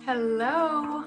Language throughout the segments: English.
Hello!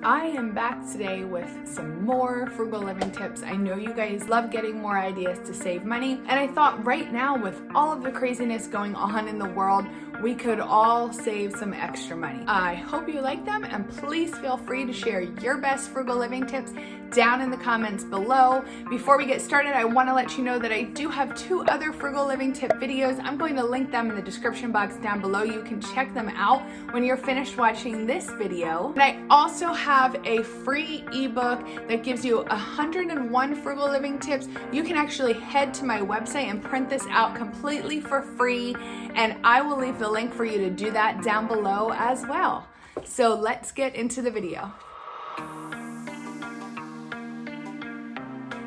I am back today with some more frugal living tips. I know you guys love getting more ideas to save money, and I thought right now with all of the craziness going on in the world, we could all save some extra money. I hope you like them, and please feel free to share your best frugal living tips down in the comments below. Before we get started, I want to let you know that I do have 2 other frugal living tip videos. I'm going to link them in the description box down below. You can check them out when you're finished watching this video. And I also have a free ebook that gives you 101 frugal living tips. You can actually head to my website and print this out completely for free, and I will leave the link for you to do that down below as well. So let's get into the video.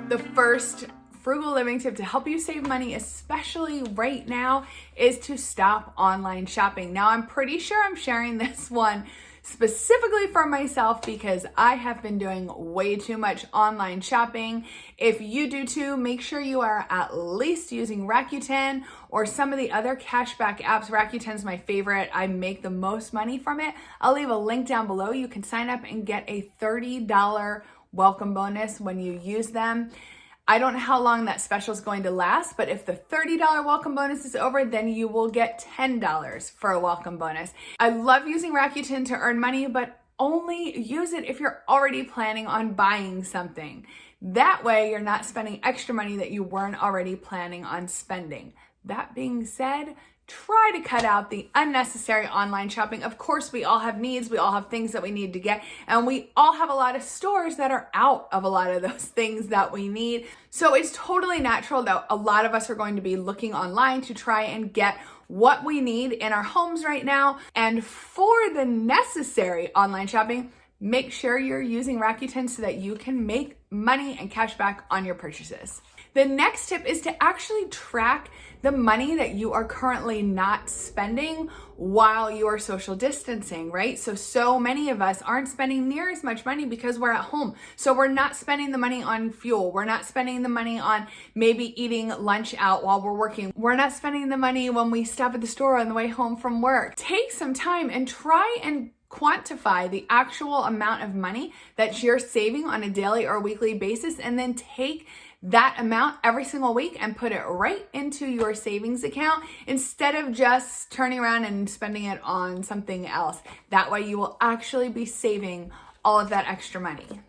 The first frugal living tip to help you save money, especially right now, is to stop online shopping. Now, I'm pretty sure I'm sharing this one specifically for myself because I have been doing way too much online shopping. If you do too, make sure you are at least using Rakuten or some of the other cashback apps. Rakuten's my favorite. I make the most money from it. I'll leave a link down below. You can sign up and get a $30 welcome bonus when you use them. I don't know how long that special is going to last, but if the $30 welcome bonus is over, then you will get $10 for a welcome bonus. I love using Rakuten to earn money, but only use it if you're already planning on buying something. That way, you're not spending extra money that you weren't already planning on spending. That being said, try to cut out the unnecessary online shopping. Of course, we all have needs. We all have things that we need to get. And we all have a lot of stores that are out of a lot of those things that we need. So it's totally natural that a lot of us are going to be looking online to try and get what we need in our homes right now. And for the necessary online shopping, make sure you're using Rakuten so that you can make money and cash back on your purchases. The next tip is to actually track the money that you are currently not spending while you are social distancing, right? So many of us aren't spending near as much money because we're at home. So we're not spending the money on fuel. We're not spending the money on maybe eating lunch out while we're working. We're not spending the money when we stop at the store on the way home from work. Take some time and try and quantify the actual amount of money that you're saving on a daily or weekly basis, and then take that amount every single week and put it right into your savings account instead of just turning around and spending it on something else. That way you will actually be saving all of that extra money.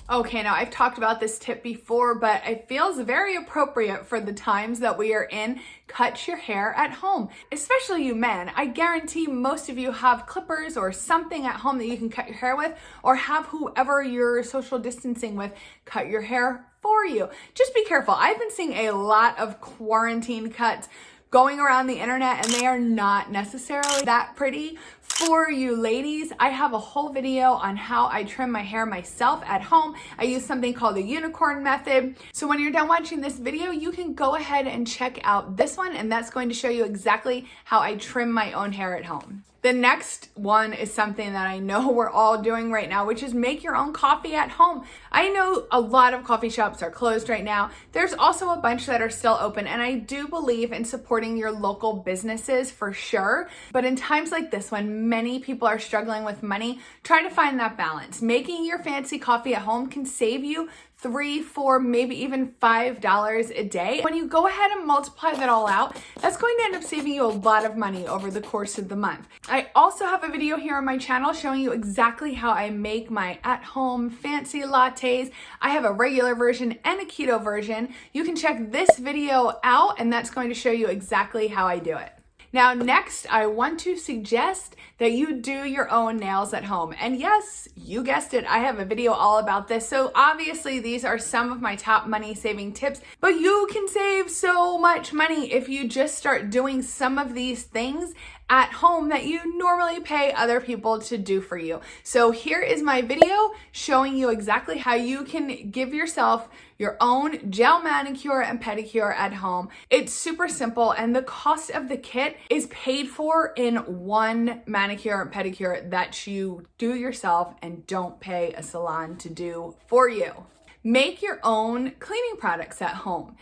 Okay, now I've talked about this tip before, but it feels very appropriate for the times that we are in. Cut your hair at home, especially you men. I guarantee most of you have clippers or something at home that you can cut your hair with, or have whoever you're social distancing with cut your hair for you. Just be careful. I've been seeing a lot of quarantine cuts going around the internet, and they are not necessarily that pretty. For you ladies, I have a whole video on how I trim my hair myself at home. I use something called the unicorn method. So when you're done watching this video, you can go ahead and check out this one, and that's going to show you exactly how I trim my own hair at home. The next one is something that I know we're all doing right now, which is make your own coffee at home. I know a lot of coffee shops are closed right now. There's also a bunch that are still open, and I do believe in supporting your local businesses for sure. But in times like this, when many people are struggling with money, try to find that balance. Making your fancy coffee at home can save you $3, $4, maybe even $5 a day. When you go ahead and multiply that all out, that's going to end up saving you a lot of money over the course of the month. I also have a video here on my channel showing you exactly how I make my at-home fancy lattes. I have a regular version and a keto version. You can check this video out, and that's going to show you exactly how I do it. Now, next, I want to suggest that you do your own nails at home. And yes, you guessed it, I have a video all about this. So obviously, these are some of my top money saving tips, but you can save so much money if you just start doing some of these things at home that you normally pay other people to do for you. So here is my video showing you exactly how you can give yourself your own gel manicure and pedicure at home. It's super simple, and the cost of the kit is paid for in one manicure and pedicure that you do yourself and don't pay a salon to do for you. Make your own cleaning products at home.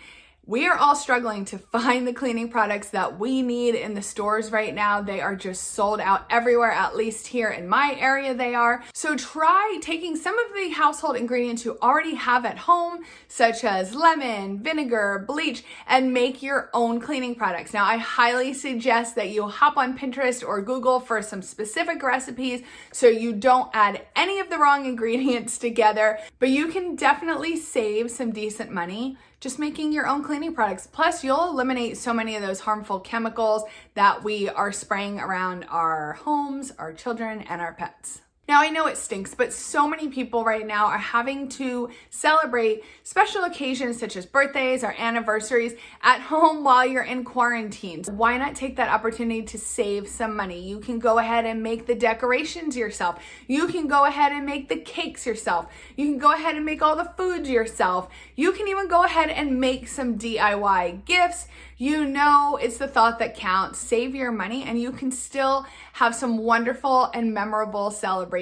We are all struggling to find the cleaning products that we need in the stores right now. They are just sold out everywhere, at least here in my area they are. So try taking some of the household ingredients you already have at home, such as lemon, vinegar, bleach, and make your own cleaning products. Now, I highly suggest that you hop on Pinterest or Google for some specific recipes so you don't add any of the wrong ingredients together, but you can definitely save some decent money just making your own cleaning products. Plus, you'll eliminate so many of those harmful chemicals that we are spraying around our homes, our children, and our pets. Now, I know it stinks, but so many people right now are having to celebrate special occasions such as birthdays or anniversaries at home while you're in quarantine. Why not take that opportunity to save some money? You can go ahead and make the decorations yourself. You can go ahead and make the cakes yourself. You can go ahead and make all the foods yourself. You can even go ahead and make some DIY gifts. You know, it's the thought that counts. Save your money and you can still have some wonderful and memorable celebrations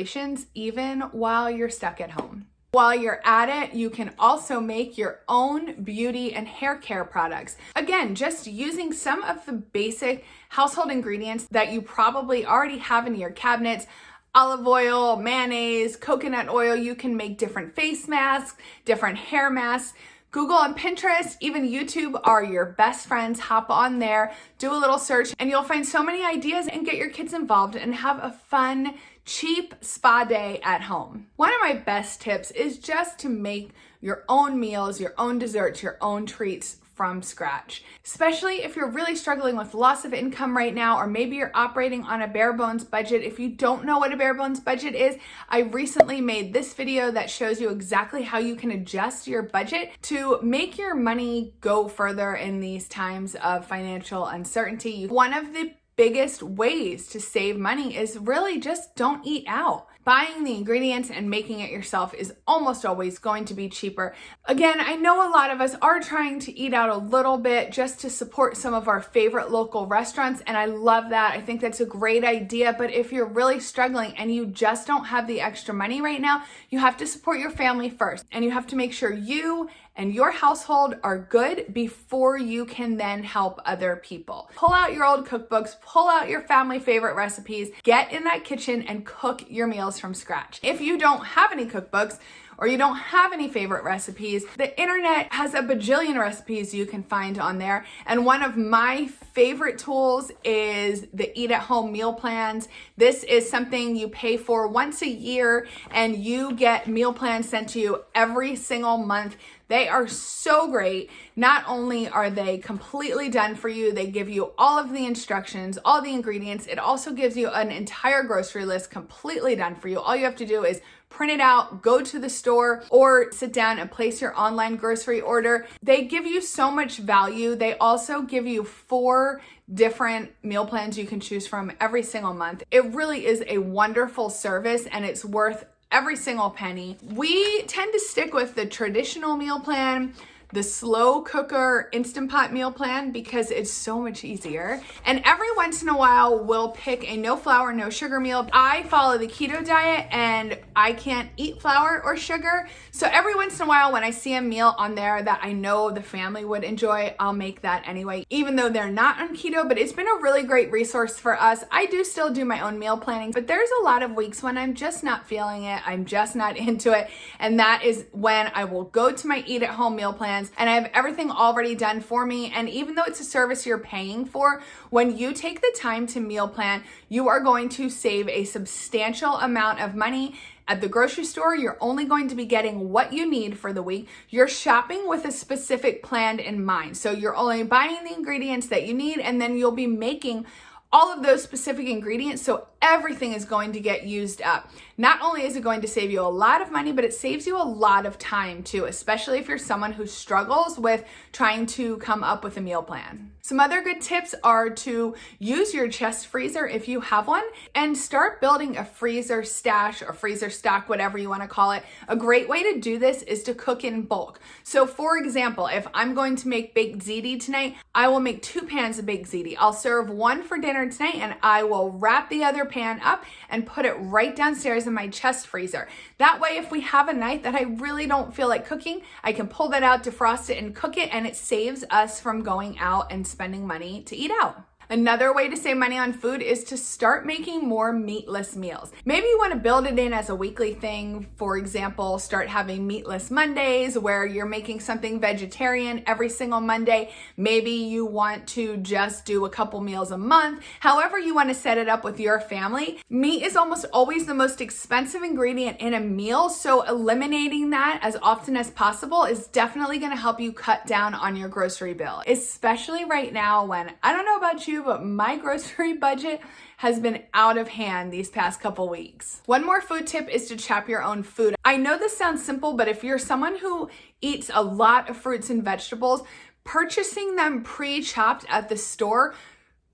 even while you're stuck at home. While you're at it, you can also make your own beauty and hair care products. Again, just using some of the basic household ingredients that you probably already have in your cabinets. Olive oil, mayonnaise, coconut oil. You can make different face masks, different hair masks. Google and Pinterest, even YouTube are your best friends. Hop on there, do a little search, and you'll find so many ideas and get your kids involved and have a fun, cheap spa day at home. One of my best tips is just to make your own meals, your own desserts, your own treats from scratch. Especially if you're really struggling with loss of income right now, or maybe you're operating on a bare bones budget. If you don't know what a bare bones budget is, I recently made this video that shows you exactly how you can adjust your budget to make your money go further in these times of financial uncertainty. One of the biggest ways to save money is really just don't eat out. Buying the ingredients and making it yourself is almost always going to be cheaper. Again, I know a lot of us are trying to eat out a little bit just to support some of our favorite local restaurants, and I love that. I think that's a great idea, but if you're really struggling and you just don't have the extra money right now, you have to support your family first, and you have to make sure you and your household are good before you can then help other people. Pull out your old cookbooks, pull out your family favorite recipes, get in that kitchen and cook your meals from scratch. If you don't have any cookbooks, or you don't have any favorite recipes, the internet has a bajillion recipes you can find on there. And one of my favorite tools is the Eat at Home meal plans. This is something you pay for once a year and you get meal plans sent to you every single month. They are so great. Not only are they completely done for you, they give you all of the instructions, all the ingredients. It also gives you an entire grocery list completely done for you. All you have to do is print it out, go to the store, or sit down and place your online grocery order. They give you so much value. They also give you 4 different meal plans you can choose from every single month. It really is a wonderful service and it's worth every single penny. We tend to stick with the traditional meal plan, the slow cooker Instant Pot meal plan, because it's so much easier. And every once in a while, we'll pick a no flour, no sugar meal. I follow the keto diet and I can't eat flour or sugar. So every once in a while, when I see a meal on there that I know the family would enjoy, I'll make that anyway, even though they're not on keto. But it's been a really great resource for us. I do still do my own meal planning, but there's a lot of weeks when I'm just not feeling it. I'm just not into it. And that is when I will go to my Eat at Home meal plans, and I have everything already done for me. And even though it's a service you're paying for, when you take the time to meal plan, you are going to save a substantial amount of money. At the grocery store, you're only going to be getting what you need for the week. You're shopping with a specific plan in mind. So you're only buying the ingredients that you need, and then you'll be making all of those specific ingredients, so everything is going to get used up. Not only is it going to save you a lot of money, but it saves you a lot of time too, especially if you're someone who struggles with trying to come up with a meal plan. Some other good tips are to use your chest freezer if you have one, and start building a freezer stash or freezer stock, whatever you want to call it. A great way to do this is to cook in bulk. So for example, if I'm going to make baked ziti tonight, I will make 2 pans of baked ziti. I'll serve one for dinner dinner tonight, and I will wrap the other pan up and put it right downstairs in my chest freezer. That way, if we have a night that I really don't feel like cooking, I can pull that out, defrost it, and cook it, and it saves us from going out and spending money to eat out. Another way to save money on food is to start making more meatless meals. Maybe you want to build it in as a weekly thing. For example, start having meatless Mondays where you're making something vegetarian every single Monday. Maybe you want to just do a couple meals a month. However you want to set it up with your family. Meat is almost always the most expensive ingredient in a meal, so eliminating that as often as possible is definitely going to help you cut down on your grocery bill, especially right now when, I don't know about you, but my grocery budget has been out of hand these past couple weeks. One more food tip is to chop your own food. I know this sounds simple, but if you're someone who eats a lot of fruits and vegetables, purchasing them pre-chopped at the store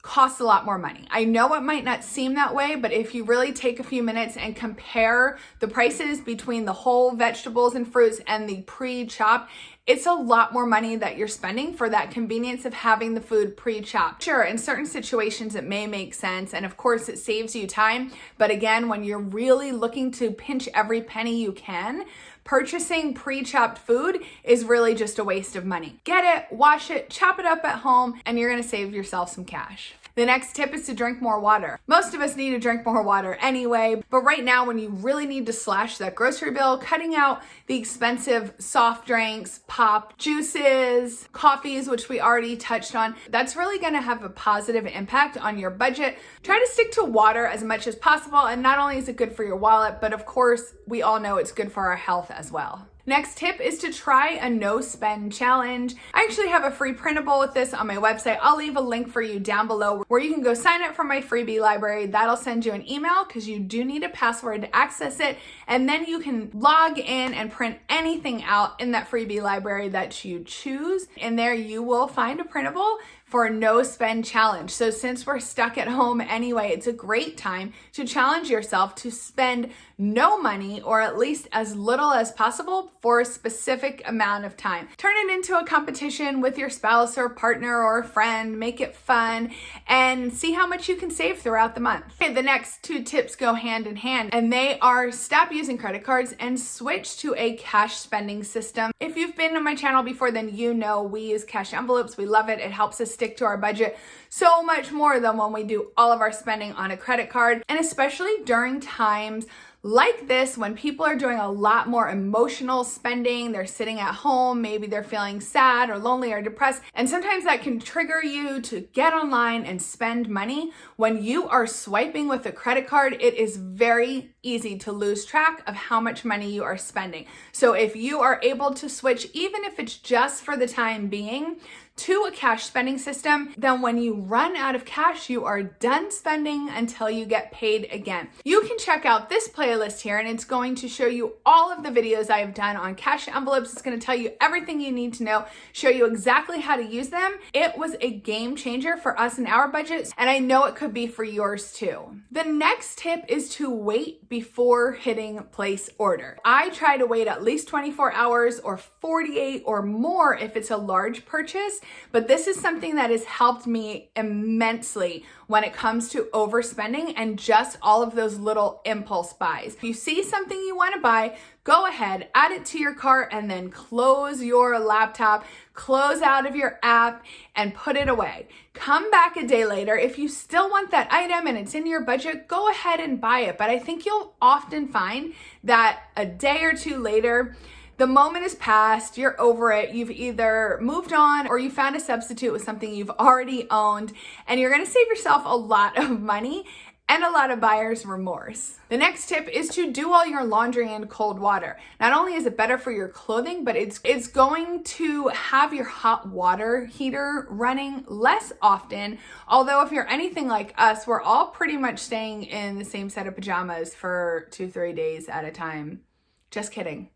costs a lot more money. I know it might not seem that way, but if you really take a few minutes and compare the prices between the whole vegetables and fruits and the pre-chopped, it's a lot more money that you're spending for that convenience of having the food pre-chopped. Sure, in certain situations it may make sense, and of course it saves you time, but again, when you're really looking to pinch every penny you can, purchasing pre-chopped food is really just a waste of money. Get it, wash it, chop it up at home, and you're gonna save yourself some cash. The next tip is to drink more water. Most of us need to drink more water anyway, but right now when you really need to slash that grocery bill, cutting out the expensive soft drinks, pop, juices, coffees, which we already touched on, that's really gonna have a positive impact on your budget. Try to stick to water as much as possible, and not only is it good for your wallet, but of course, we all know it's good for our health as well. Next tip is to try a no spend challenge. I actually have a free printable with this on my website. I'll leave a link for you down below where you can go sign up for my freebie library. That'll send you an email because you do need a password to access it. And then you can log in and print anything out in that freebie library that you choose. In there you will find a printable for a no spend challenge. So since we're stuck at home anyway, it's a great time to challenge yourself to spend no money, or at least as little as possible, for a specific amount of time. Turn it into a competition with your spouse or partner or a friend, make it fun, and see how much you can save throughout the month. Okay, the next two tips go hand in hand, and they are stop using credit cards and switch to a cash spending system. If you've been on my channel before, then you know we use cash envelopes. We love it. It helps us stick to our budget so much more than when we do all of our spending on a credit card. And especially during times like this, when people are doing a lot more emotional spending, they're sitting at home, maybe they're feeling sad or lonely or depressed, and sometimes that can trigger you to get online and spend money. When you are swiping with a credit card, it is very easy to lose track of how much money you are spending. So if you are able to switch, even if it's just for the time being, to a cash spending system, then when you run out of cash, you are done spending until you get paid again. You can check out this playlist here, and it's going to show you all of the videos I've done on cash envelopes. It's going to tell you everything you need to know, show you exactly how to use them. It was a game changer for us and our budgets, and I know it could be for yours too. The next tip is to wait before hitting place order. I try to wait at least 24 hours or 48 or more if it's a large purchase. But this is something that has helped me immensely when it comes to overspending and just all of those little impulse buys. If you see something you want to buy, go ahead, add it to your cart, and then close your laptop, close out of your app, and put it away. Come back a day later. If you still want that item and it's in your budget, go ahead and buy it. But I think you'll often find that a day or two later, the moment is past, you're over it, you've either moved on or you found a substitute with something you've already owned, and you're gonna save yourself a lot of money and a lot of buyer's remorse. The next tip is to do all your laundry in cold water. Not only is it better for your clothing, but it's going to have your hot water heater running less often. Although if you're anything like us, we're all pretty much staying in the same set of pajamas for 2-3 days at a time. Just kidding.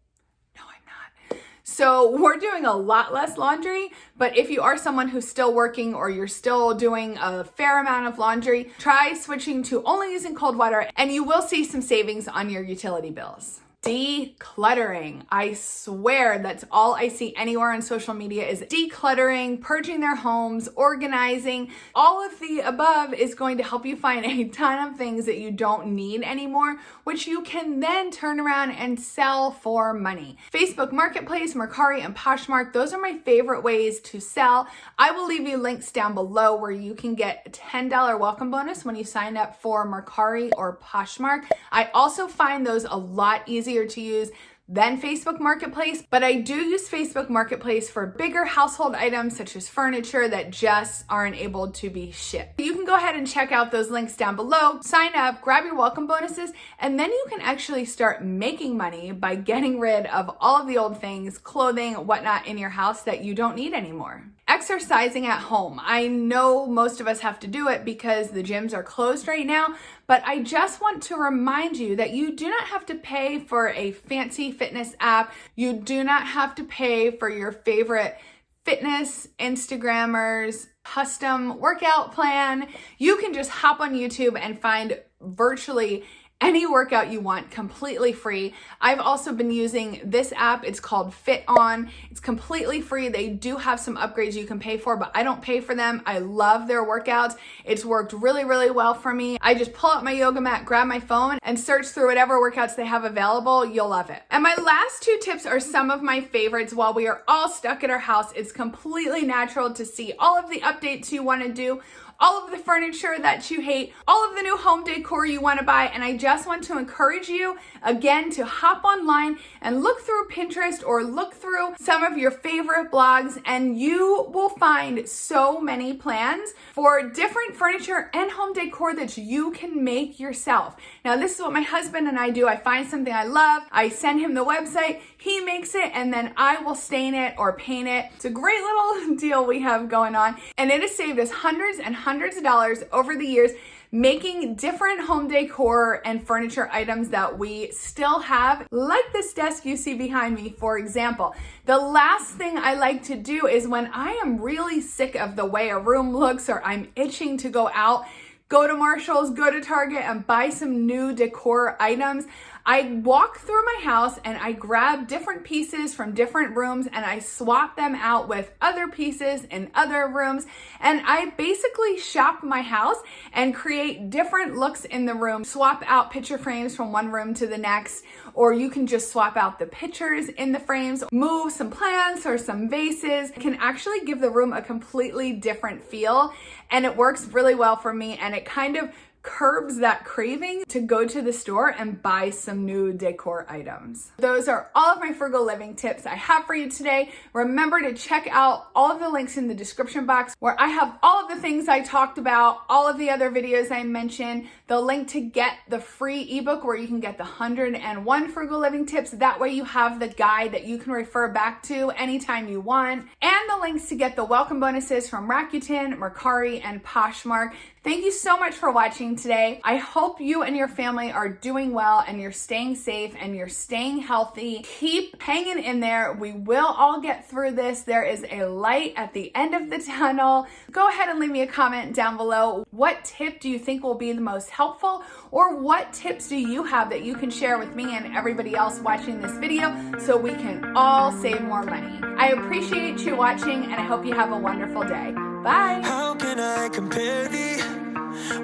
So we're doing a lot less laundry, but if you are someone who's still working or you're still doing a fair amount of laundry, try switching to only using cold water and you will see some savings on your utility bills. Decluttering. I swear that's all I see anywhere on social media is decluttering, purging their homes, organizing. All of the above is going to help you find a ton of things that you don't need anymore, which you can then turn around and sell for money. Facebook Marketplace, Mercari, and Poshmark, those are my favorite ways to sell. I will leave you links down below where you can get a $10 welcome bonus when you sign up for Mercari or Poshmark. I also find those a lot easier to use than Facebook Marketplace, but I do use Facebook Marketplace for bigger household items such as furniture that just aren't able to be shipped. You can go ahead and check out those links down below, sign up, grab your welcome bonuses, and then you can actually start making money by getting rid of all of the old things, clothing, whatnot in your house that you don't need anymore. Exercising at home. I know most of us have to do it because the gyms are closed right now, but I just want to remind you that you do not have to pay for a fancy fitness app. You do not have to pay for your favorite fitness Instagrammers custom workout plan. You can just hop on YouTube and find virtually any workout you want completely free. I've also been using this app. It's called Fit On. It's completely free. They do have some upgrades you can pay for, but I don't pay for them. I love their workouts. It's worked really, really well for me. I just pull out my yoga mat, grab my phone, and search through whatever workouts they have available. You'll love it. And my last two tips are some of my favorites. While we are all stuck at our house, it's completely natural to see all of the updates you want to do, all of the furniture that you hate, all of the new home decor you want to buy, and I just want to encourage you again to hop online and look through Pinterest or look through some of your favorite blogs, and you will find so many plans for different furniture and home decor that you can make yourself. Now, this is what my husband and I do. I find something I love, I send him the website, he makes it, and then I will stain it or paint it. It's a great little deal we have going on, and it has saved us hundreds and hundreds of dollars over the years making different home decor and furniture items that we still have, like this desk you see behind me, for example. The last thing I like to do is when I am really sick of the way a room looks or I'm itching to go out, go to Marshall's, go to Target, and buy some new decor items. I walk through my house and I grab different pieces from different rooms and I swap them out with other pieces in other rooms. And I basically shop my house and create different looks in the room. Swap out picture frames from one room to the next, or you can just swap out the pictures in the frames, move some plants or some vases. It can actually give the room a completely different feel, and it works really well for me, and it kind of curbs that craving to go to the store and buy some new decor items. Those are all of my frugal living tips I have for you today. Remember to check out all of the links in the description box where I have all of the things I talked about, all of the other videos I mentioned, the link to get the free ebook where you can get the 101 frugal living tips. That way you have the guide that you can refer back to anytime you want, and the links to get the welcome bonuses from Rakuten, Mercari, and Poshmark. Thank you so much for watching today. I hope you and your family are doing well and you're staying safe and you're staying healthy. Keep hanging in there. We will all get through this. There is a light at the end of the tunnel. Go ahead and leave me a comment down below. What tip do you think will be the most helpful? Or what tips do you have that you can share with me and everybody else watching this video so we can all save more money? I appreciate you watching and I hope you have a wonderful day. Bye. How can I compare thee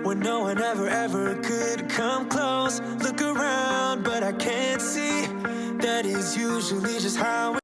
when no one ever could come close? Look around, but I can't see. That is usually just how